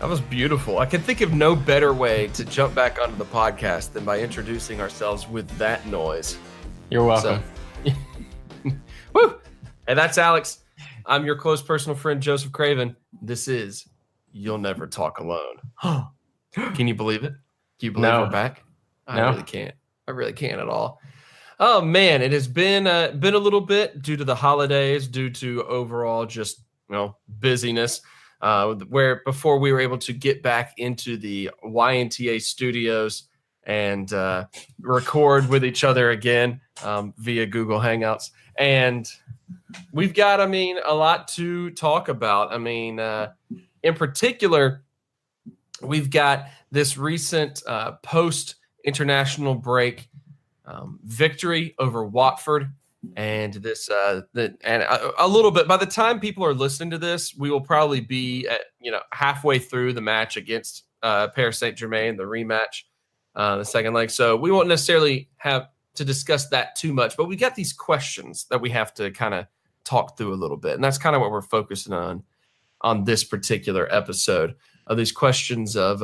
That was beautiful. I can think of no better way to jump back onto the podcast than by introducing ourselves with that noise. You're welcome. Woo! And that's Alex. I'm your close personal friend, Joseph Craven. This is You'll Never Talk Alone. Can you believe it? Can you believe we're back? I really can't. I really can't at all. Oh, man, it has been a little bit due to the holidays, due to overall just, busyness. Where before we were able to get back into the YNTA studios and record with each other again via Google Hangouts. And we've got, a lot to talk about. In particular, we've got this recent post-international break victory over Watford. And this, a little bit. By the time people are listening to this, we will probably be at halfway through the match against Paris Saint-Germain, the rematch, the second leg. So we won't necessarily have to discuss that too much. But we got these questions that we have to kind of talk through a little bit, and that's kind of what we're focusing on this particular episode. Of these questions of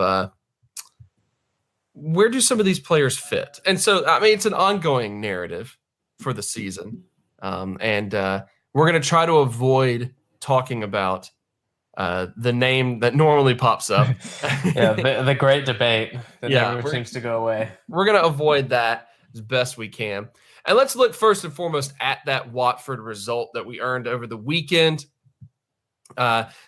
where do some of these players fit? And so it's an ongoing narrative for the season. And we're going to try to avoid talking about the name that normally pops up. the great debate that never seems to go away. We're going to avoid that as best we can. And let's look first and foremost at that Watford result that we earned over the weekend.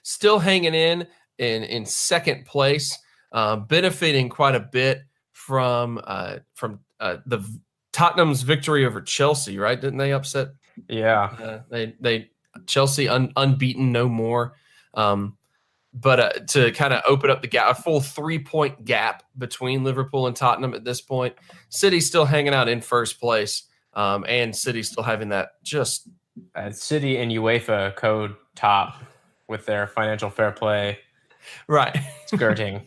Still hanging in second place, benefiting quite a bit from the Tottenham's victory over Chelsea, right? Didn't they upset? Yeah. They Chelsea unbeaten no more. But to kind of open up the gap, a full 3-point gap between Liverpool and Tottenham at this point. City's still hanging out in first place, and City still having that just City and UEFA code top with their financial fair play, right? Skirting.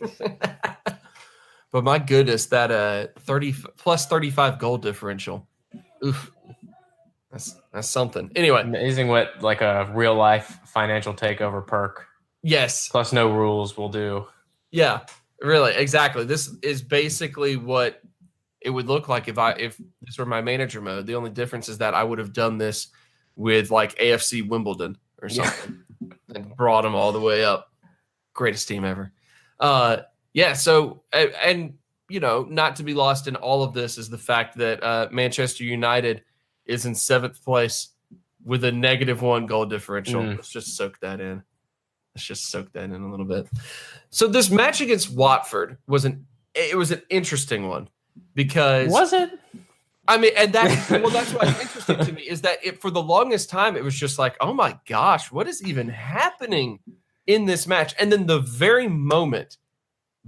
But my goodness, that 30 plus 35 goal differential. Oof. That's something. Anyway. Amazing what like a real life financial takeover perk. Yes. Plus no rules will do. Yeah, really. Exactly. This is basically what it would look like if this were my manager mode. The only difference is that I would have done this with like AFC Wimbledon or something and brought them all the way up. Greatest team ever. Yeah, so, and, not to be lost in all of this is the fact that Manchester United is in 7th place with a -1 goal differential. Let's just soak that in. A little bit. So this match against Watford was an interesting one because... Was it? And that's what's interesting to me is that for the longest time, it was just like, oh my gosh, what is even happening in this match? And then the very moment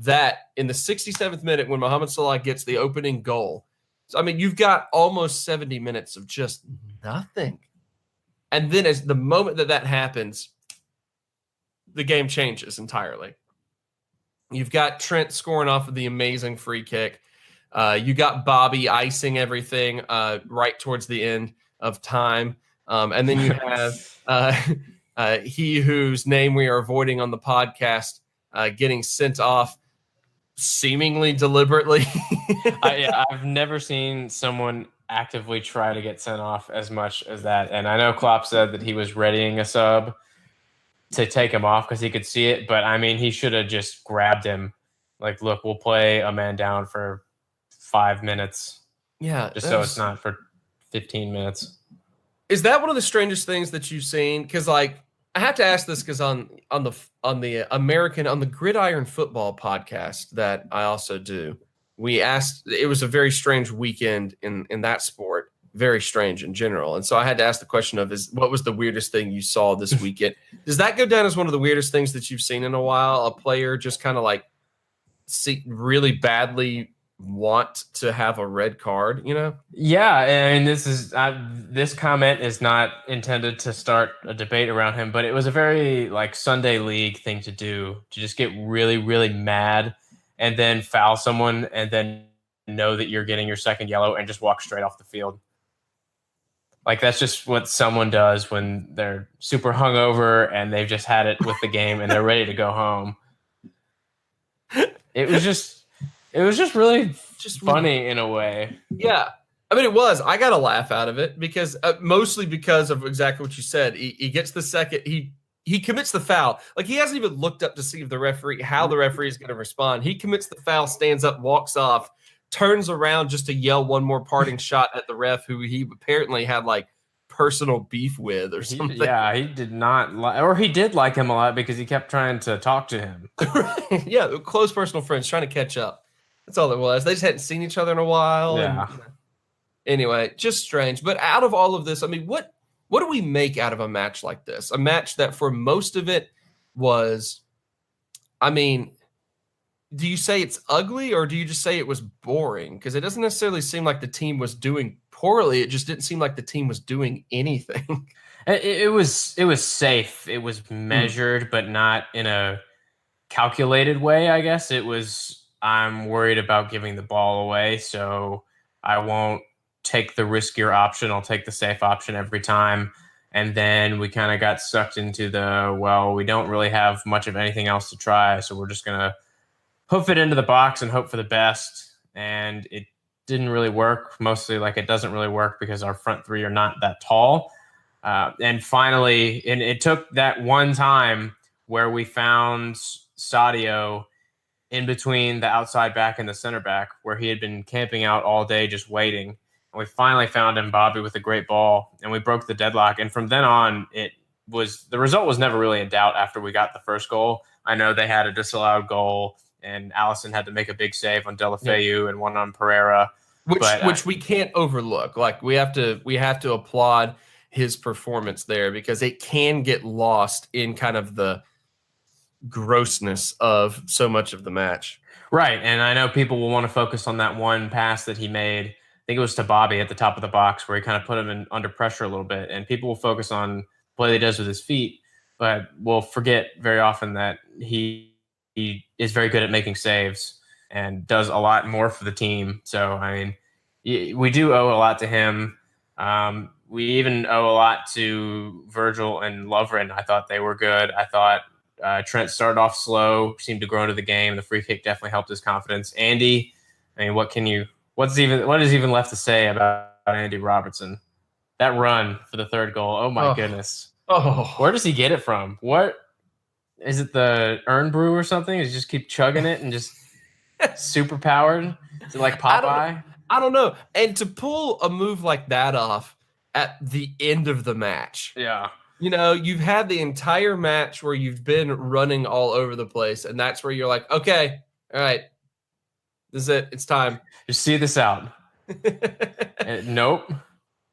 that in the 67th minute when Mohamed Salah gets the opening goal. So, you've got almost 70 minutes of just nothing. And then as the moment that happens, the game changes entirely. You've got Trent scoring off of the amazing free kick. You got Bobby icing everything right towards the end of time. And then you have he whose name we are avoiding on the podcast getting sent off seemingly deliberately. I've never seen someone actively try to get sent off as much as that. And I know Klopp said that he was readying a sub to take him off because he could see it. But, he should have just grabbed him. Like, look, we'll play a man down for 5 minutes. Yeah. Just so it's not for 15 minutes. Is that one of the strangest things that you've seen? Because, I have to ask this because on the Gridiron Football podcast that I also do, we asked. It was a very strange weekend in that sport, very strange in general, and so I had to ask the question of what was the weirdest thing you saw this weekend? Does that go down as one of the weirdest things that you've seen in a while? A player just kind of really badly want to have a red card, Yeah, and this comment is not intended to start a debate around him, but it was a very Sunday league thing to do, to just get really, really mad and then foul someone and then know that you're getting your second yellow and just walk straight off the field. That's just what someone does when they're super hungover and they've just had it with the game and they're ready to go home. It was just really just funny in a way. Yeah. I mean, it was. I got a laugh out of it because mostly because of exactly what you said. He gets the second. He commits the foul. Like, he hasn't even looked up to see if the referee is going to respond. He commits the foul, stands up, walks off, turns around just to yell one more parting shot at the ref, who he apparently had like personal beef with or something. He did not or he did like him a lot because he kept trying to talk to him. Yeah, close personal friends trying to catch up. That's all it was. They just hadn't seen each other in a while. Yeah. And, anyway, just strange. But out of all of this, I mean, what do we make out of a match like this? A match that for most of it was, I mean, do you say it's ugly or do you just say it was boring? Because it doesn't necessarily seem like the team was doing poorly. It just didn't seem like the team was doing anything. It was safe. It was measured, but not in a calculated way, I guess. It was, I'm worried about giving the ball away, so I won't take the riskier option. I'll take the safe option every time. And then we kind of got sucked into we don't really have much of anything else to try, so we're just going to hoof it into the box and hope for the best. And it didn't really work, mostly like it doesn't really work because our front three are not that tall. And finally, and it took that one time where we found Sadio in between the outside back and the center back, where he had been camping out all day just waiting. And we finally found him, Bobby, with a great ball, and we broke the deadlock. And from then on, the result was never really in doubt after we got the first goal. I know they had a disallowed goal, and Allison had to make a big save on Deulofeu and one on Pereira, which we can't overlook. Like, we have to applaud his performance there, because it can get lost in kind of the grossness of so much of the match. Right, and I know people will want to focus on that one pass that he made. I think it was to Bobby at the top of the box, where he kind of put him under pressure a little bit, and people will focus on the play he does with his feet, but we'll forget very often that he is very good at making saves and does a lot more for the team. So, I mean, we do owe a lot to him. We even owe a lot to Virgil and Lovren. I thought they were good. I thought Trent started off slow, seemed to grow into the game. The free kick definitely helped his confidence. Andy, I mean, what is even left to say about Andy Robertson? That run for the third goal. Oh my goodness. Oh, where does he get it from? What is it? The Earn Brew or something? Does he just keep chugging it and just super powered? Is it like Popeye? I don't know. And to pull a move like that off at the end of the match. Yeah. You know, you've had the entire match where you've been running all over the place, and that's where you're like, okay, all right, this is it. It's time. Just see this out. Nope.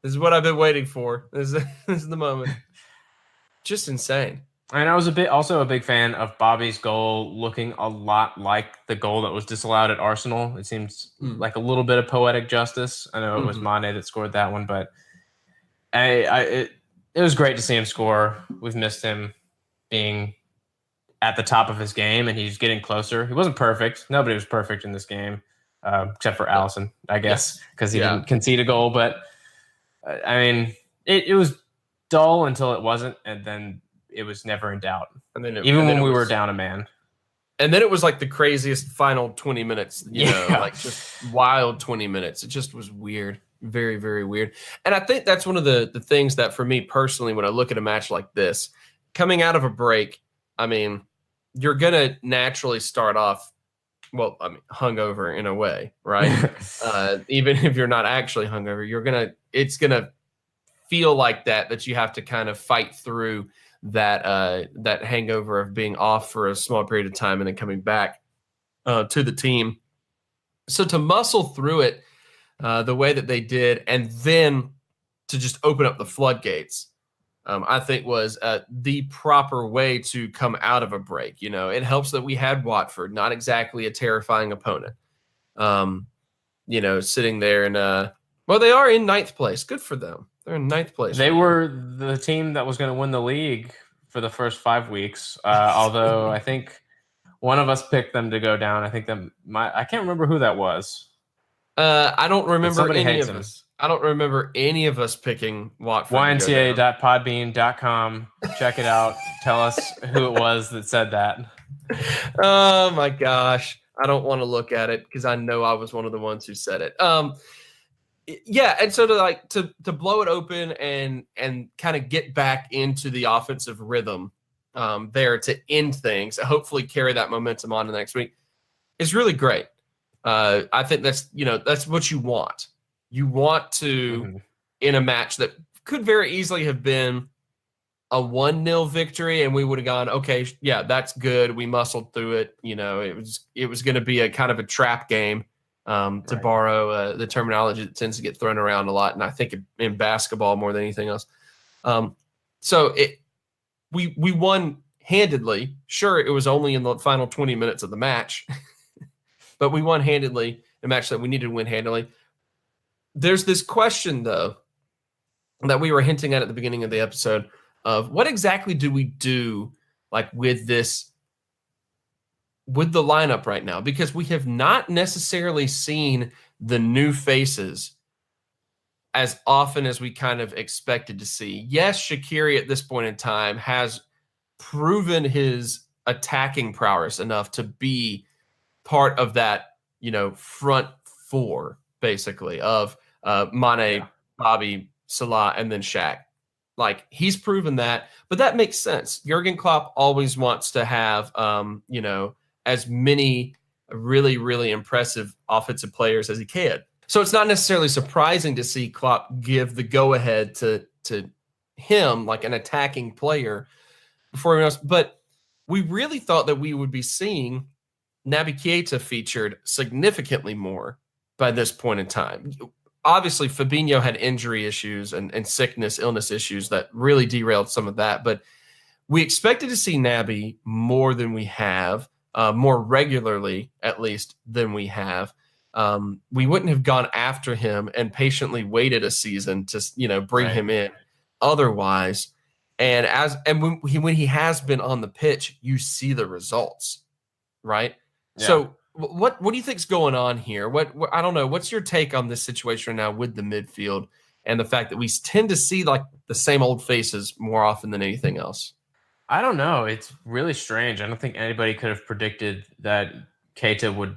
This is what I've been waiting for. This is the moment. Just insane. And I was also a big fan of Bobby's goal, looking a lot like the goal that was disallowed at Arsenal. It seems like a little bit of poetic justice. I know it was Mane that scored that one, but it was great to see him score. We've missed him being at the top of his game, and he's getting closer. He wasn't perfect. Nobody was perfect in this game, except for Allison, I guess, because he didn't concede a goal. But, I mean, it was dull until it wasn't, and then it was never in doubt. And then even when we were down a man. And then it was like the craziest final 20 minutes, you know, like just wild 20 minutes. It just was weird. Very, very weird. And I think that's one of the things that for me personally, when I look at a match like this, coming out of a break, I mean, you're going to naturally start off, well, I mean, hungover in a way, right? Even if you're not actually hungover, it's going to feel like that you have to kind of fight through that hangover of being off for a small period of time and then coming back to the team. So to muscle through it the way that they did, and then to just open up the floodgates, I think was the proper way to come out of a break. You know, it helps that we had Watford, not exactly a terrifying opponent. You know, sitting there and well, they are in ninth place. Good for them. They're in ninth place. They were the team that was going to win the league for the first 5 weeks. Although I think one of us picked them to go down. I think I can't remember who that was. I don't remember any of us. I don't remember any of us picking Watford. YNTA.podbean.com. Check it out. Tell us who it was that said that. Oh my gosh. I don't want to look at it because I know I was one of the ones who said it. Yeah, and so to blow it open and kind of get back into the offensive rhythm there to end things, hopefully carry that momentum on to the next week is really great. I think that's what you want. You want to in a match that could very easily have been a 1-0 victory, and we would have gone, okay, yeah, that's good. We muscled through it. It was going to be a kind of a trap game, to borrow the terminology that tends to get thrown around a lot, and I think in basketball more than anything else. We won handedly. Sure, it was only in the final 20 minutes of the match, but we won handedly a match that we needed to win handily. There's this question, though, that we were hinting at the beginning of the episode of what exactly do we do with the lineup right now? Because we have not necessarily seen the new faces as often as we kind of expected to see. Yes, Shaqiri at this point in time has proven his attacking prowess enough to be part of that, front four, basically, of Mane, Bobby, Salah, and then Shaq. He's proven that, but that makes sense. Jurgen Klopp always wants to have, as many really, really impressive offensive players as he can. So it's not necessarily surprising to see Klopp give the go-ahead to him, like an attacking player, before everyone else. But we really thought that we would be seeing Naby Keita featured significantly more by this point in time. Obviously, Fabinho had injury issues and sickness, illness issues that really derailed some of that. But we expected to see Naby more than we have, more regularly, at least, than we have. We wouldn't have gone after him and patiently waited a season to, bring him in otherwise. And when he has been on the pitch, you see the results, right? Yeah. So what do you think's going on here? What I don't know. What's your take on this situation right now with the midfield and the fact that we tend to see the same old faces more often than anything else? I don't know. It's really strange. I don't think anybody could have predicted that Keita would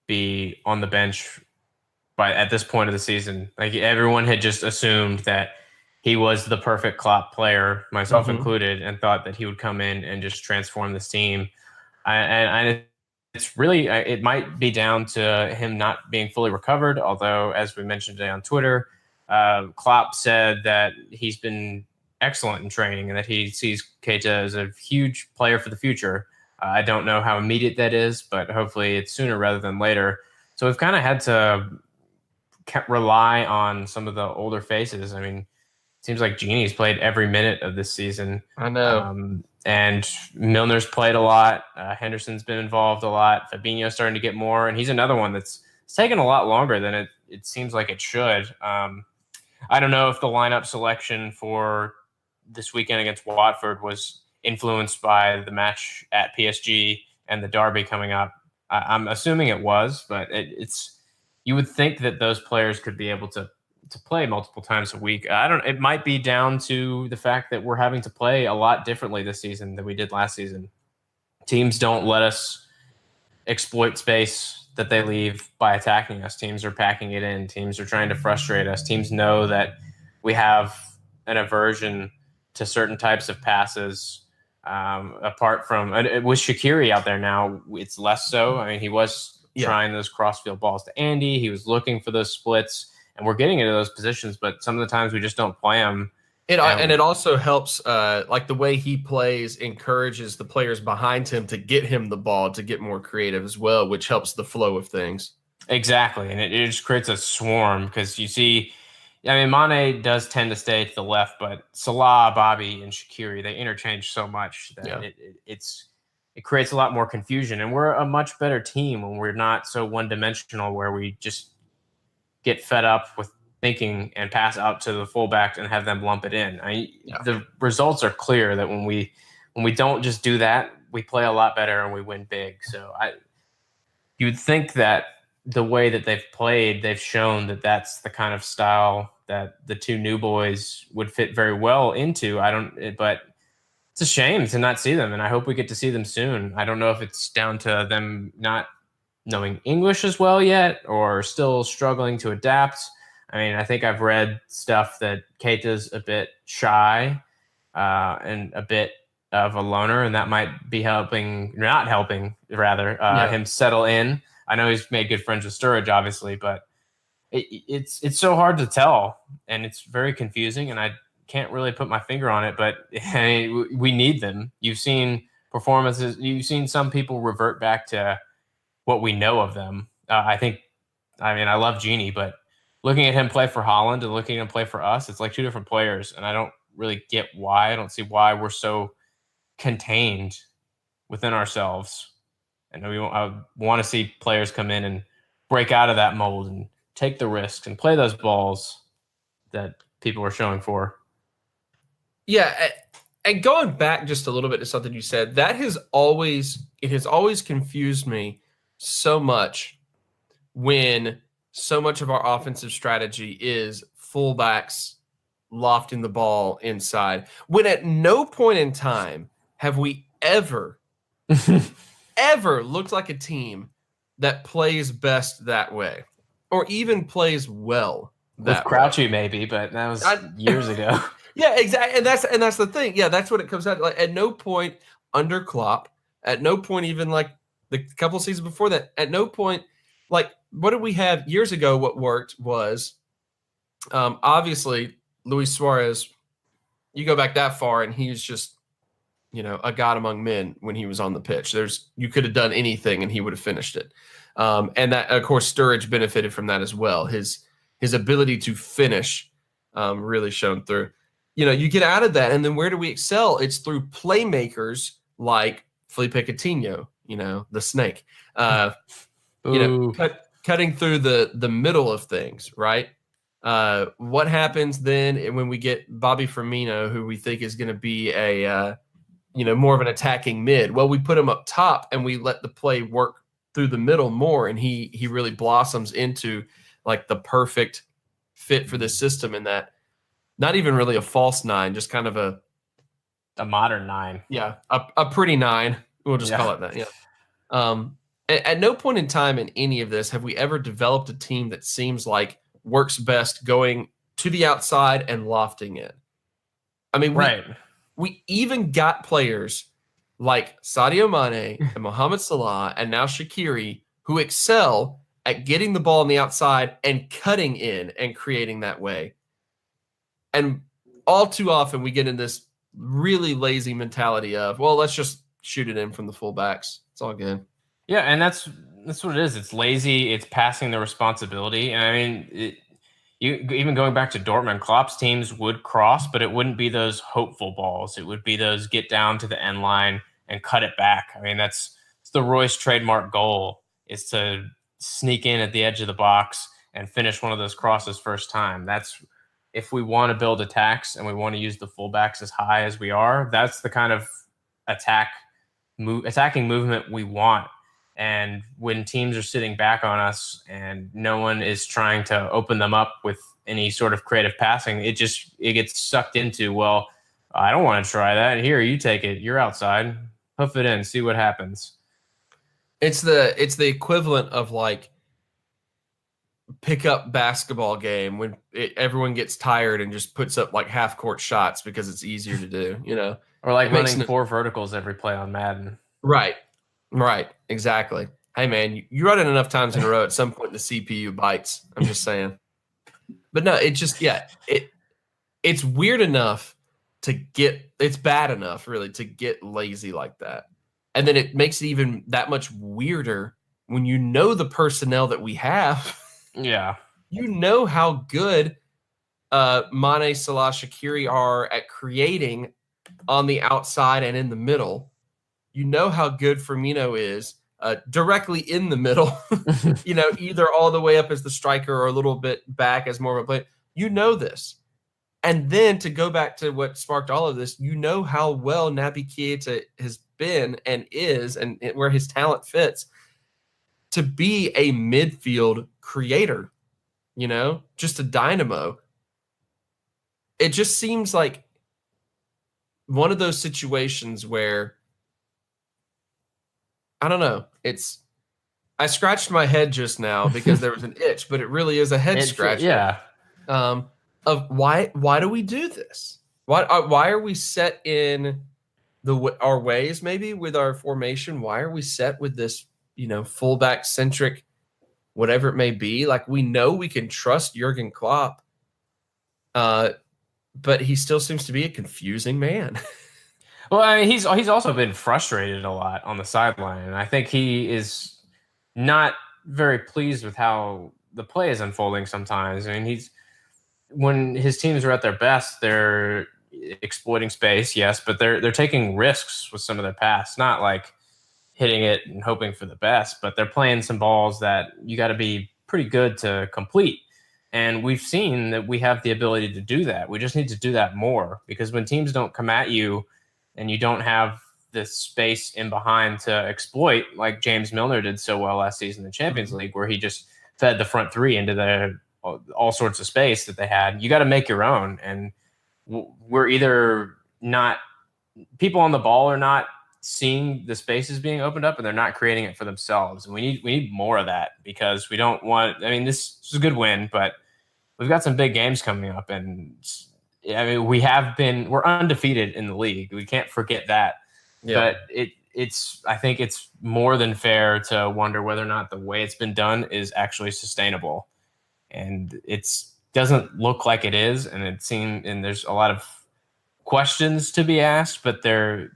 be on the bench at this point of the season. Everyone had just assumed that he was the perfect Klopp player, myself included, and thought that he would come in and just transform this team. And it's really, it might be down to him not being fully recovered. Although, as we mentioned today on Twitter, Klopp said that he's been excellent in training and that he sees Keita as a huge player for the future. I don't know how immediate that is, but hopefully it's sooner rather than later. So we've kind of had to rely on some of the older faces. I mean, it seems like Genie's played every minute of this season. I know. And Milner's played a lot. Henderson's been involved a lot. Fabinho's starting to get more, and he's another one that's taken a lot longer than it seems like it should. I don't know if the lineup selection for this weekend against Watford was influenced by the match at PSG and the derby coming up. I'm assuming it was, but it's you would think that those players could be able to play multiple times a week. It might be down to the fact that we're having to play a lot differently this season than we did last season. Teams don't let us exploit space that they leave by attacking us. Teams are packing it in. Teams are trying to frustrate us. Teams know that we have an aversion to certain types of passes. Apart from with Shaqiri out there now, it's less so. I mean, he was trying those crossfield balls to Andy. He was looking for those splits. And we're getting into those positions, but some of the times we just don't play them. And it also helps, the way he plays encourages the players behind him to get him the ball, to get more creative as well, which helps the flow of things. Exactly. And it just creates a swarm because you see, Mane does tend to stay to the left, but Salah, Bobby, and Shaqiri, they interchange so much that it creates a lot more confusion. And we're a much better team when we're not so one-dimensional where we just get fed up with thinking and pass out to the fullback and have them lump it in. The results are clear that when we don't just do that, we play a lot better and we win big. So you'd think that the way that they've played, they've shown that that's the kind of style that the two new boys would fit very well into. But It's a shame to not see them, and I hope we get to see them soon. I don't know if it's down to them not knowing English as well yet or still struggling to adapt. I mean, I think I've read stuff that Keita's a bit shy and a bit of a loner, and that might be not helping, rather, him settle in. I know he's made good friends with Sturridge, obviously, but it's so hard to tell, and it's very confusing, and I can't really put my finger on it, but we need them. You've seen performances. You've seen some people revert back to what we know of them. I love Genie, but looking at him play for Holland and looking at him play for us, it's like two different players, and I don't really get why. I don't see why we're so contained within ourselves. And I want to see players come in and break out of that mold and take the risks and play those balls that people are showing for. Yeah, and going back just a little bit to something you said, that has always confused me so much when so much of our offensive strategy is fullbacks lofting the ball inside. When at no point in time have we ever looked like a team that plays best that way, or even plays well that with Crouchy, maybe, but that was years ago. Yeah, exactly, and that's the thing. Yeah, that's what it comes out to. Like, at no point under Klopp, at no point even like the couple of seasons before that, at no point, like, what did we have years ago? What worked was obviously Luis Suarez. You go back that far, and he was just, a god among men when he was on the pitch. You could have done anything, and he would have finished it. And that, of course, Sturridge benefited from that as well. His ability to finish really shone through. You get out of that, and then where do we excel? It's through playmakers like Felipe Coutinho, the snake, cutting through the middle of things, right? What happens then when we get Bobby Firmino, who we think is going to be a more of an attacking mid? Well, we put him up top, and we let the play work through the middle more, and he really blossoms into like the perfect fit for this system, in that not even really a false nine, just kind of a modern nine. Yeah, a pretty nine. We'll just call it that. Yeah. At no point in time in any of this have we ever developed a team that seems like works best going to the outside and lofting it. I mean, we even got players like Sadio Mane and Mohamed Salah and now Shaqiri who excel at getting the ball on the outside and cutting in and creating that way. And all too often we get in this really lazy mentality of, well, let's just shoot it in from the fullbacks. It's all good. Yeah, and that's what it is. It's lazy. It's passing the responsibility. And I mean, even going back to Dortmund, Klopp's teams would cross, but it wouldn't be those hopeful balls. It would be those get down to the end line and cut it back. I mean, it's the Royce trademark goal, is to sneak in at the edge of the box and finish one of those crosses first time. That's, if we want to build attacks and we want to use the fullbacks as high as we are, that's the kind of attacking movement we want. And when teams are sitting back on us and no one is trying to open them up with any sort of creative passing, it gets sucked into, well, I don't want to try that. Here, you take it. You're outside. Hoof it in. See what happens. It's the equivalent of like pickup basketball game when everyone gets tired and just puts up like half court shots because it's easier to do, Or like running 4 verticals every play on Madden. Right. Exactly. Hey man, you run it enough times in a row, at some point the CPU bites. I'm just saying. But no, it's weird enough it's bad enough really to get lazy like that. And then it makes it even that much weirder when you know the personnel that we have. Yeah. You know how good Mane, Salah, Shaqiri are at creating on the outside and in the middle. You know how good Firmino is directly in the middle, either all the way up as the striker or a little bit back as more of a player. You know this. And then to go back to what sparked all of this, you know how well Naby Keita has been and is, and where his talent fits to be a midfield creator, just a dynamo. It just seems like one of those situations where I don't know. I scratched my head just now because there was an itch, but it really is a head scratcher. Yeah. Of why do we do this? Why are we set in our ways? Maybe with our formation, why are we set with this? Fullback centric, whatever it may be. Like we know we can trust Jurgen Klopp, but he still seems to be a confusing man. Well, I mean, he's also been frustrated a lot on the sideline, and I think he is not very pleased with how the play is unfolding sometimes. I mean, when his teams are at their best, they're exploiting space, yes, but they're taking risks with some of their pass, not like hitting it and hoping for the best, but they're playing some balls that you got to be pretty good to complete. And we've seen that we have the ability to do that. We just need to do that more, because when teams don't come at you and you don't have this space in behind to exploit, like James Milner did so well last season in the Champions League, where he just fed the front three into all sorts of space that they had. You got to make your own. And we're either not, people on the ball are not seeing the spaces being opened up, and they're not creating it for themselves. And we need more of that, because we don't want, I mean, this is a good win, but we've got some big games coming up, and I mean, we're undefeated in the league. We can't forget that. Yeah. But I think it's more than fair to wonder whether or not the way it's been done is actually sustainable. And it doesn't look like it is. And there's a lot of questions to be asked, but they're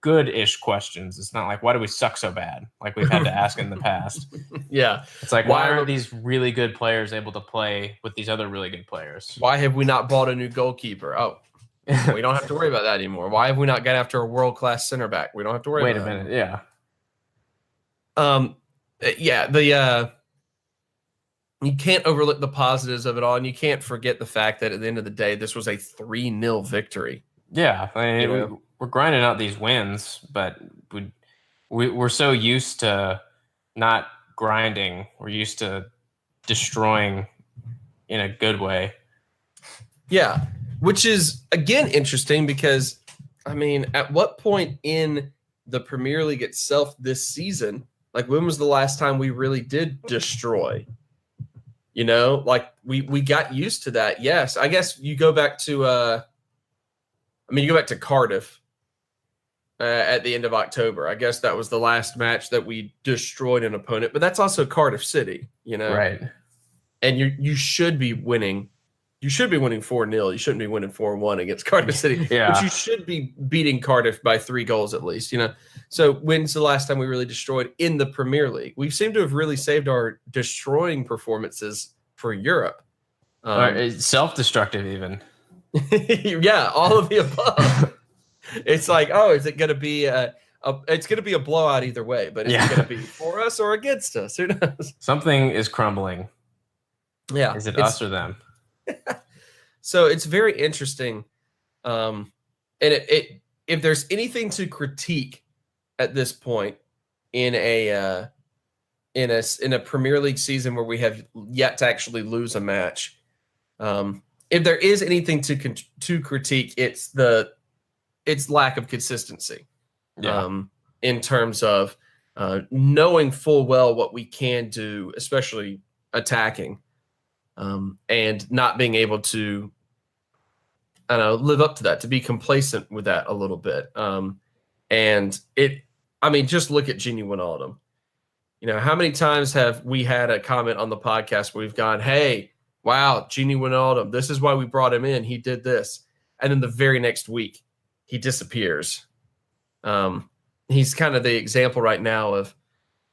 good-ish questions. It's not like, why do we suck so bad? Like we've had to ask in the past. Yeah. It's like, why aren't these really good players able to play with these other really good players? Why have we not bought a new goalkeeper? Oh, we don't have to worry about that anymore. Why have we not got after a world-class center back? We don't have to worry about that. Wait a minute. Yeah. Yeah. You can't overlook the positives of it all, and you can't forget the fact that at the end of the day, this was a 3-0 victory. Yeah, I mean, we're grinding out these wins, but we're so used to not grinding. We're used to destroying in a good way. Yeah, which is, again, interesting because, I mean, at what point in the Premier League itself this season, like when was the last time we really did destroy? Like we got used to that. Yes, I guess you go back to Cardiff at the end of October. I guess that was the last match that we destroyed an opponent, but that's also Cardiff City, Right. And you should be winning. You should be winning 4-0. You shouldn't be winning 4-1 against Cardiff City. Yeah. But you should be beating Cardiff by 3 goals at least, So when's the last time we really destroyed in the Premier League? We seem to have really saved our destroying performances for Europe. Self-destructive even. Yeah, all of the above. It's like, is it going to be it's going to be a blowout either way, but is it going to be for us or against us? Who knows? Something is crumbling. Yeah. Is it us or them? So it's very interesting. And if there's anything to critique at this point in a Premier League season where we have yet to actually lose a match, if there is anything to critique, it's lack of consistency. Yeah. In terms of knowing full well what we can do, especially attacking, and not being able to, live up to that, to be complacent with that a little bit. Just look at Gini Wijnaldum. How many times have we had a comment on the podcast where we've gone, hey, wow, Gini Wijnaldum, this is why we brought him in. He did this. And then the very next week, he disappears. He's kind of the example right now of,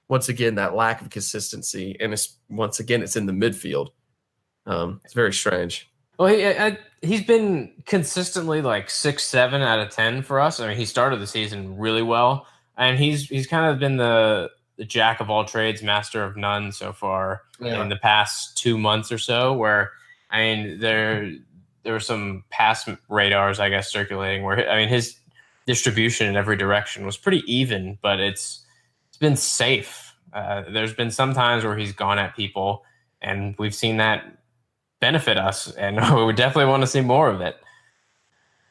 once again, that lack of consistency. And it's in the midfield. It's very strange. Well, he's been consistently like 6, 7 out of 10 for us. I mean, he started the season really well, and he's kind of been the jack of all trades, master of none so far in the past 2 months or so. Where there were some pass radars, I guess, circulating where his distribution in every direction was pretty even, but it's been safe. There's been some times where he's gone at people, and we've seen that benefit us, and we definitely want to see more of it.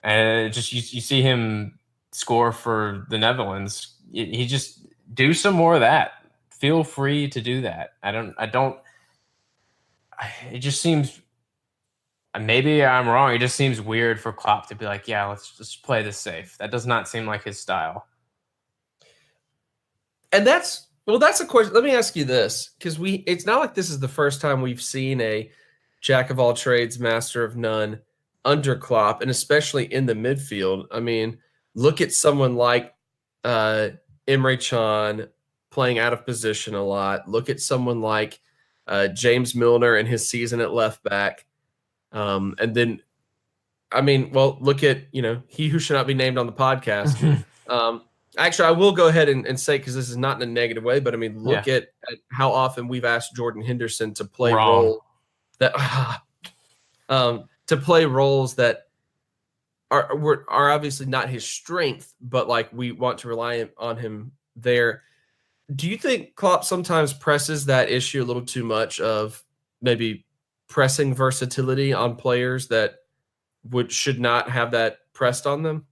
And you see him score for the Netherlands. He just do some more of that. Feel free to do that. It just seems, maybe I'm wrong. It just seems weird for Klopp to be like, yeah, let's just play this safe. That does not seem like his style. And that's a question. Let me ask you this, because it's not like this is the first time we've seen a jack of all trades, master of none under Klopp, and especially in the midfield. I mean, look at someone like Emre Can playing out of position a lot. Look at someone like James Milner and his season at left back. And then, I mean, well, look at, he who should not be named on the podcast. Actually, I will go ahead and say, because this is not in a negative way, but I mean, look at how often we've asked Jordan Henderson to play roles that are obviously not his strength, but like we want to rely on him there. Do you think Klopp sometimes presses that issue a little too much of maybe pressing versatility on players that should not have that pressed on them?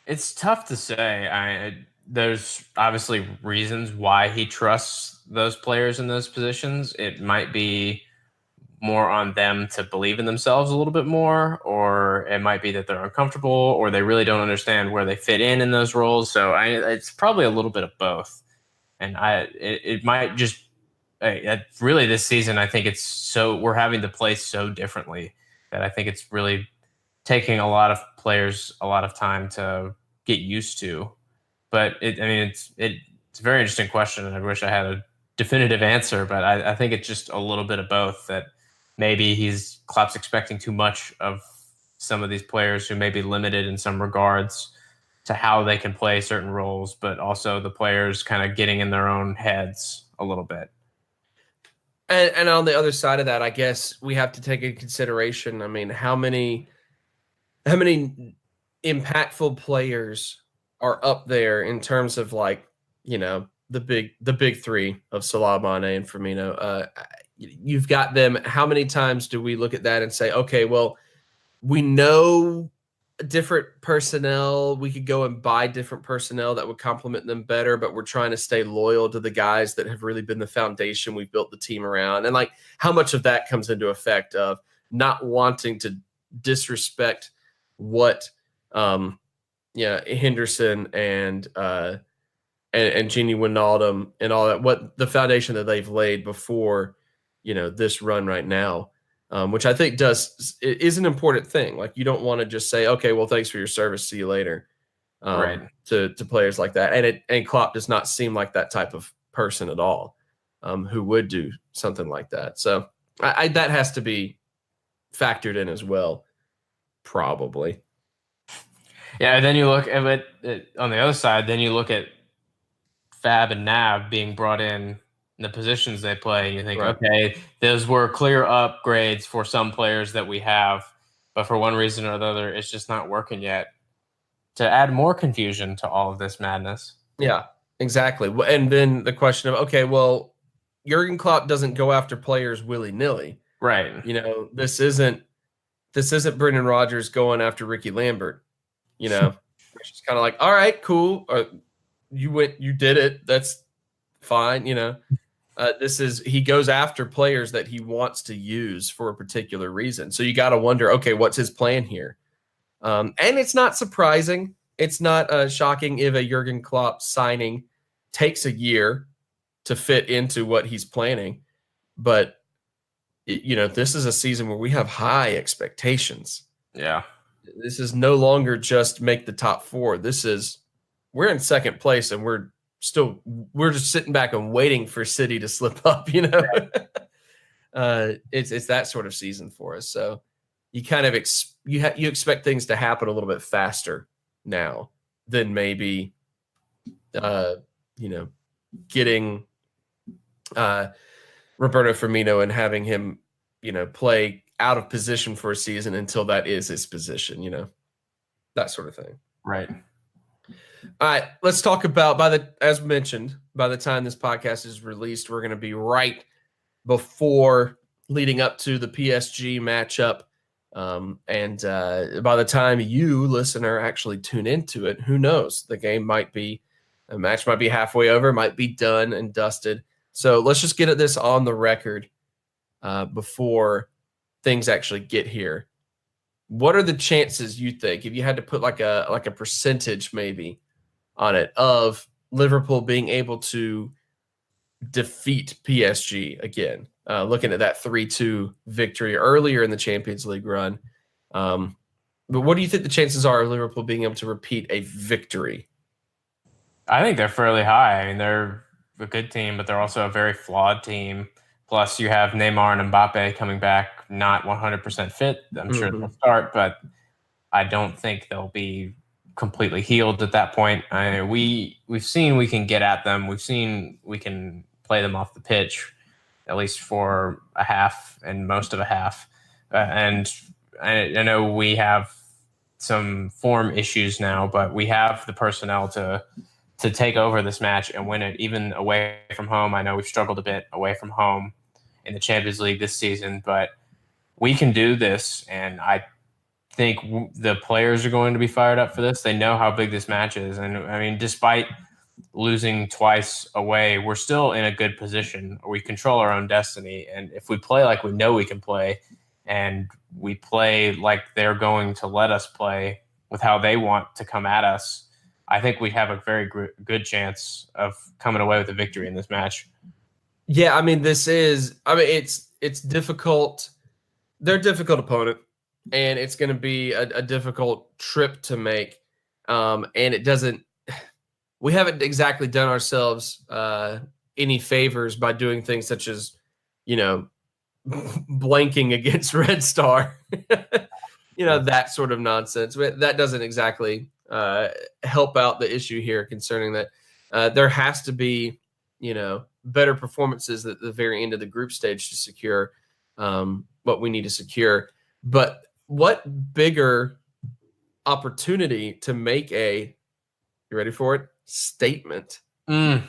It's tough to say. There's obviously reasons why he trusts those players in those positions. It might be more on them to believe in themselves a little bit more, or it might be that they're uncomfortable, or they really don't understand where they fit in those roles. So it's probably a little bit of both. And it might just really this season, I think we're having to play so differently that I think it's really taking a lot of players a lot of time to get used to. But it's a very interesting question, and I wish I had a definitive answer, but I think it's just a little bit of both, that maybe Klopp's expecting too much of some of these players who may be limited in some regards to how they can play certain roles, but also the players kind of getting in their own heads a little bit. And on the other side of that, I guess we have to take into consideration, I mean, how many impactful players are up there in terms of, like, the big three of Salah, Mane, and Firmino. You've got them. How many times do we look at that and say, okay, well, we know different personnel. We could go and buy different personnel that would complement them better, but we're trying to stay loyal to the guys that have really been the foundation we've built the team around. And like, how much of that comes into effect of not wanting to disrespect what Henderson and Gini Wijnaldum and all that, what the foundation that they've laid before this run right now, which I think is an important thing. Like, you don't want to just say, okay, well, thanks for your service, see you later, right, to players like that. And Klopp does not seem like that type of person at all, who would do something like that. So that has to be factored in as well, probably. Yeah, and then you look at it on the other side. Then you look at Fab and Nav being brought in the positions they play, and you think, right, okay, those were clear upgrades for some players that we have, but for one reason or the other, it's just not working yet. To add more confusion to all of this madness. Yeah, exactly. And then the question of, okay, well, Jurgen Klopp doesn't go after players willy-nilly. Right. This isn't Brendan Rodgers going after Ricky Lambert. It's just kind of like, all right, cool. You did it. That's fine. He goes after players that he wants to use for a particular reason. So you got to wonder, okay, what's his plan here? And it's not surprising. It's not shocking if a Jurgen Klopp signing takes a year to fit into what he's planning. But, this is a season where we have high expectations. Yeah. This is no longer just make the top four. We're in second place, and we're just sitting back and waiting for City to slip up, It's that sort of season for us. So you kind of you expect things to happen a little bit faster now than maybe getting Roberto Firmino and having him play out of position for a season until that is his position, that sort of thing. Right. All right, let's talk about, as mentioned, by the time this podcast is released, we're going to be right before leading up to the PSG matchup And by the time you, listener, actually tune into it, who knows? The match might be halfway over, might be done and dusted. So let's just get at this on the record before things actually get here. What are the chances you think, if you had to put like a percentage maybe on it, of Liverpool being able to defeat PSG again? Looking at that 3-2 victory earlier in the Champions League run. But what do you think the chances are of Liverpool being able to repeat a victory? I think they're fairly high. I mean, they're a good team, but they're also a very flawed team. Plus, you have Neymar and Mbappe coming back, not 100% fit. I'm sure they'll start, but I don't think they'll be completely healed at that point. We've seen we can get at them. We've seen we can play them off the pitch, at least for a half and most of a half. And I know we have some form issues now, but we have the personnel to take over this match and win it, even away from home. I know we've struggled a bit away from home in the Champions League this season, but we can do this. And I think the players are going to be fired up for this. They know how big this match is. And I mean, despite losing twice away, we're still in a good position. We control our own destiny. And if we play like we know we can play, and we play like they're going to let us play with how they want to come at us, I think we have a very good chance of coming away with a victory in this match. Yeah, I mean, it's difficult. They're a difficult opponent, and it's going to be a difficult trip to make. And we haven't exactly done ourselves any favors by doing things such as, blanking against Red Star, that sort of nonsense. That doesn't exactly help out the issue here, concerning that there has to be, better performances at the very end of the group stage to secure what we need to secure. But what bigger opportunity to make you ready for it, statement for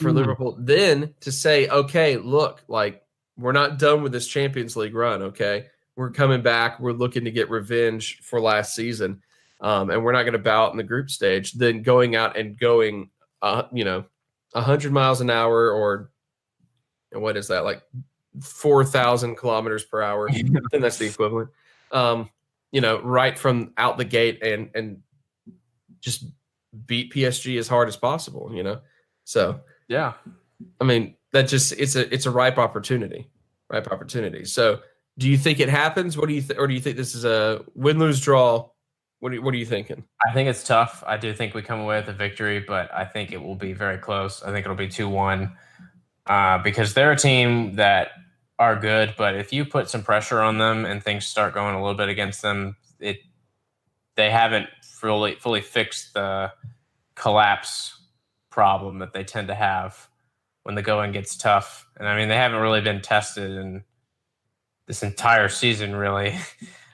Liverpool than to say, okay, look, like, we're not done with this Champions League run, okay? We're coming back. We're looking to get revenge for last season, and we're not going to bow out in the group stage. Then going out and going, 100 miles an hour, or what is that, like 4,000 kilometers per hour? I think that's the equivalent. Right from out the gate and just beat PSG as hard as possible. So yeah, I mean, that just it's a ripe opportunity. So, do you think it happens? What do you or do you think this is a win, lose, draw? What are you thinking? I think it's tough. I do think we come away with a victory, but I think it will be very close. I think it'll be 2-1 because they're a team that are good, but if you put some pressure on them and things start going a little bit against them, they haven't fully fixed the collapse problem that they tend to have when the going gets tough. And I mean, they haven't really been tested in this entire season, really.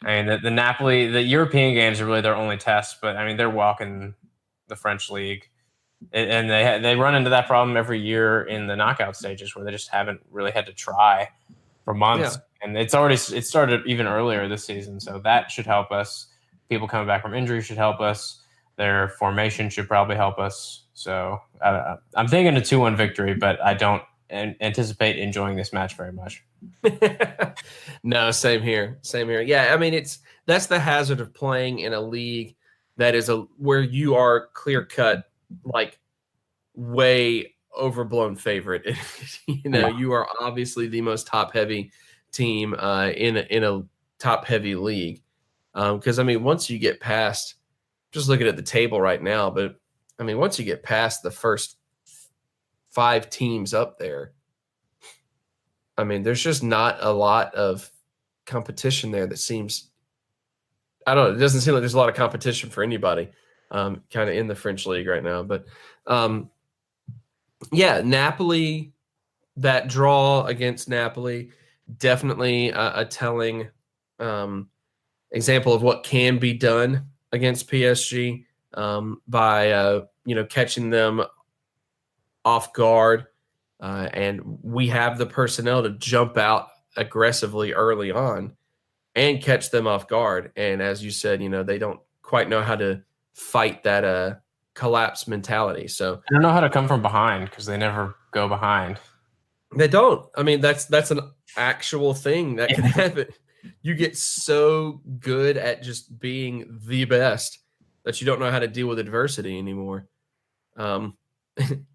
I mean, the Napoli, the European games are really their only test, but I mean, they're walking the French league, and they run into that problem every year in the knockout stages where they just haven't really had to try for months. Yeah. And it started even earlier this season, so that should help us. People coming back from injury should help us. Their formation should probably help us. So I'm thinking a 2-1 victory, but I don't anticipate enjoying this match very much. No, same here. Yeah, I mean, that's the hazard of playing in a league that is where you are clear cut, like, way overblown favorite. You are obviously the most top heavy team in a top heavy league. Because I mean, once you get past, just looking at the table right now, but I mean, once you get past the first 5 teams up there, I mean, there's just not a lot of competition there that seems, I don't know, it doesn't seem like there's a lot of competition for anybody kind of in the French league right now. But yeah, Napoli, that draw against Napoli, definitely a telling example of what can be done against PSG by catching them off guard, and we have the personnel to jump out aggressively early on. and catch them off guard. And as you said, they don't quite know how to fight that collapse mentality. So I don't know how to come from behind because they never go behind. They don't. I mean, that's an actual thing that can happen. You get so good at just being the best that you don't know how to deal with adversity anymore.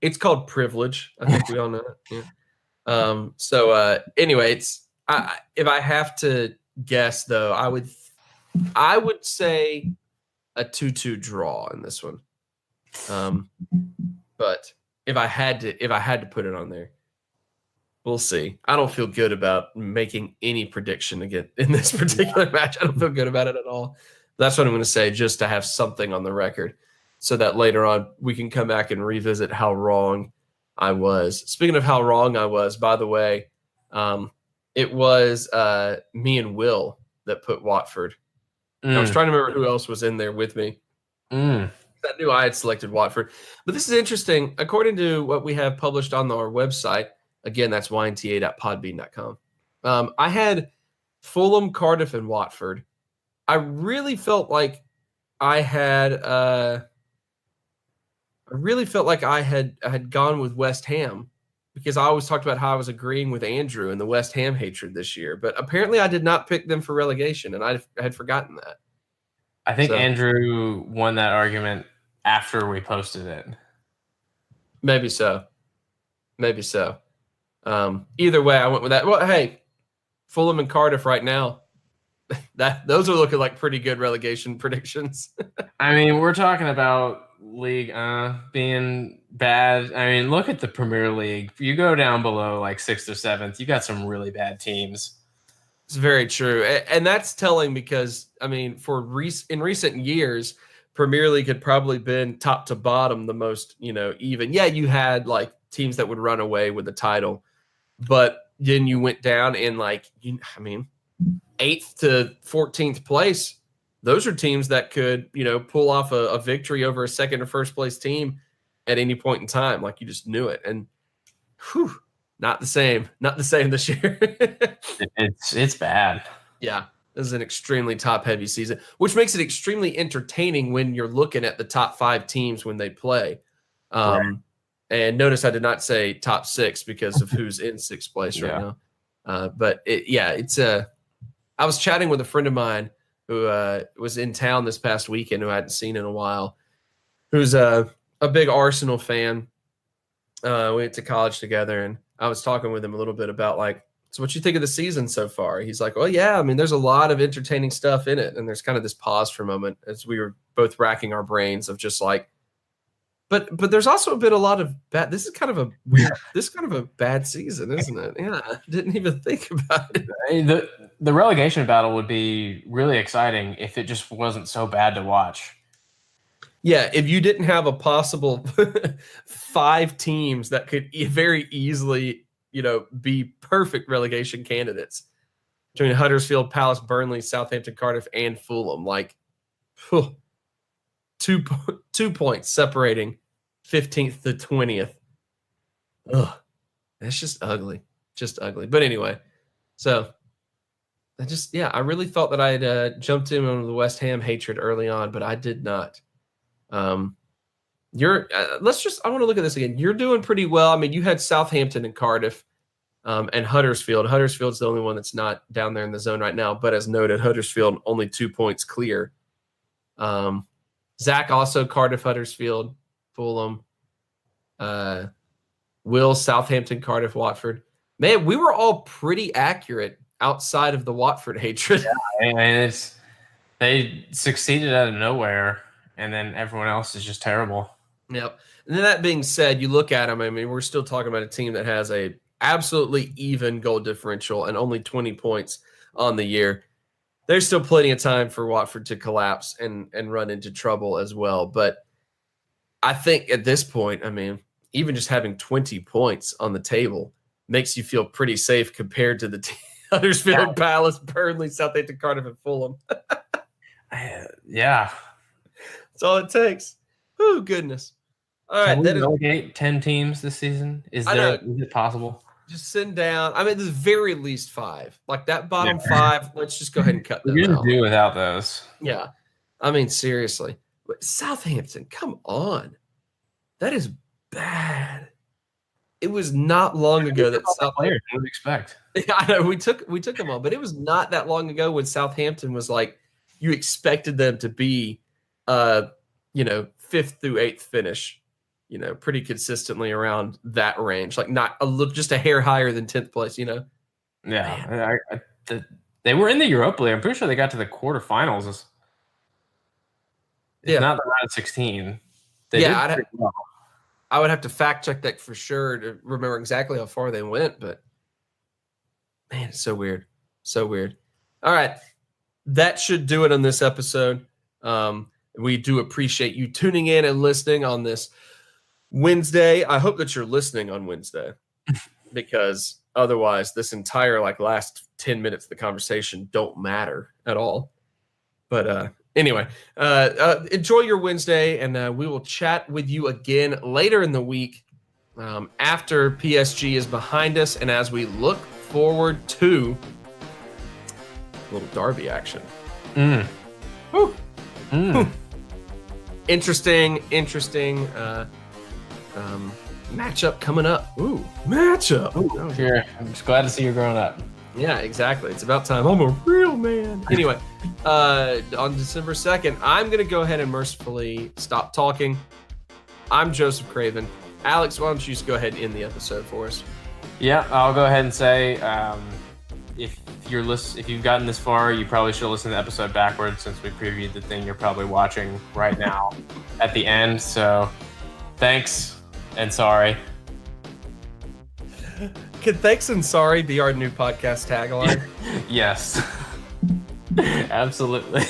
It's called privilege. I think we all know that. Yeah. Anyway, if I have to guess though, I would say a 2-2 draw in this one. But if I had to put it on there, we'll see. I don't feel good about making any prediction again in this particular match. I don't feel good about it at all. That's what I'm going to say, just to have something on the record so that later on we can come back and revisit how wrong I was. Speaking of how wrong I was, by the way, it was me and Will that put Watford. I was trying to remember who else was in there with me. I knew I had selected Watford. But this is interesting. According to what we have published on our website, again, that's ynta.podbean.com. I had Fulham, Cardiff, and Watford. I really felt like I had gone with West Ham because I always talked about how I was agreeing with Andrew and the West Ham hatred this year. But apparently I did not pick them for relegation, and I had forgotten that. I think Andrew won that argument after we posted it. Maybe so. Either way, I went with that. Well, hey, Fulham and Cardiff right now, those are looking like pretty good relegation predictions. I mean, we're talking about league being bad. I mean, look at the Premier League. You go down below like 6th or 7th, you got some really bad teams. It's very true. And that's telling because, I mean, in recent years, Premier League had probably been top to bottom the most, even. Yeah, you had like teams that would run away with the title. But then you went down in 8th to 14th place. Those are teams that could, pull off a victory over a second or first place team at any point in time. Like you just knew it. And not the same this year. It's bad. Yeah. This is an extremely top heavy season, which makes it extremely entertaining when you're looking at the top 5 teams when they play. Right. And notice I did not say top 6 because of who's in 6th place right now. But I was chatting with a friend of mine who was in town this past weekend who I hadn't seen in a while, who's a big Arsenal fan. We went to college together, and I was talking with him a little bit about so what you think of the season so far? He's like, well, yeah, I mean, there's a lot of entertaining stuff in it. And there's kind of this pause for a moment as we were both racking our brains of just but there's also been a lot of bad. This is kind of a weird. This is kind of a bad season, isn't it? Yeah, I didn't even think about it. I mean, the relegation battle would be really exciting if it just wasn't so bad to watch. Yeah, if you didn't have a possible 5 teams that could very easily, be perfect relegation candidates between Huddersfield, Palace, Burnley, Southampton, Cardiff, and Fulham, 2 points separating 15th to 20th. Ugh, that's just ugly. But anyway, so I really thought that I had jumped in on the West Ham hatred early on, but I did not. I want to look at this again. You're doing pretty well. I mean, you had Southampton and Cardiff and Huddersfield. Huddersfield's the only one that's not down there in the zone right now, but as noted, Huddersfield only 2 points clear. Zach also Cardiff, Huddersfield, Fulham, Will, Southampton, Cardiff, Watford. Man, we were all pretty accurate outside of the Watford hatred. Yeah, and they succeeded out of nowhere, and then everyone else is just terrible. Yep. And then that being said, you look at them. I mean, we're still talking about a team that has a absolutely even goal differential and only 20 points on the year. There's still plenty of time for Watford to collapse and run into trouble as well. But I think at this point, I mean, even just having 20 points on the table makes you feel pretty safe compared to the Huddersfield, Palace, Burnley, Southampton, Cardiff, and Fulham. Yeah. That's all it takes. Oh, goodness. All right. Can we relegate 10 teams this season? Is it possible? Just send down. I mean, the very least 5. Like that bottom 5. Let's just go ahead and cut them We're out. gonna do without those. Yeah, I mean, seriously, but Southampton, come on, that is bad. It was not long ago that Southampton. What would expect? I know we took them all, but it was not that long ago when Southampton was like you expected them to be, 5th through 8th finish, pretty consistently around that range, like not a little, just a hair higher than 10th place, Yeah, they were in the Europa League. I'm pretty sure they got to the quarterfinals. It's not the round of 16. I would have to fact check that for sure to remember exactly how far they went, but man, it's so weird. So weird. All right. That should do it on this episode. We do appreciate you tuning in and listening on this Wednesday. I hope that you're listening on Wednesday because otherwise this entire last 10 minutes of the conversation don't matter at all. But anyway, enjoy your Wednesday, and we will chat with you again later in the week after PSG is behind us and as we look forward to a little derby action. Woo. Interesting matchup coming up. Ooh, matchup. Ooh, sure. I'm just glad to see you're growing up. Yeah, exactly. It's about time. I'm a real man. Anyway, on December 2nd, I'm going to go ahead and mercifully stop talking. I'm Joseph Craven. Alex, why don't you just go ahead and end the episode for us? Yeah, I'll go ahead and say if you've gotten this far, you probably should listen to the episode backwards since we previewed the thing you're probably watching right now at the end. So thanks and sorry. Can thanks and sorry be our new podcast tagline? Yes. Absolutely.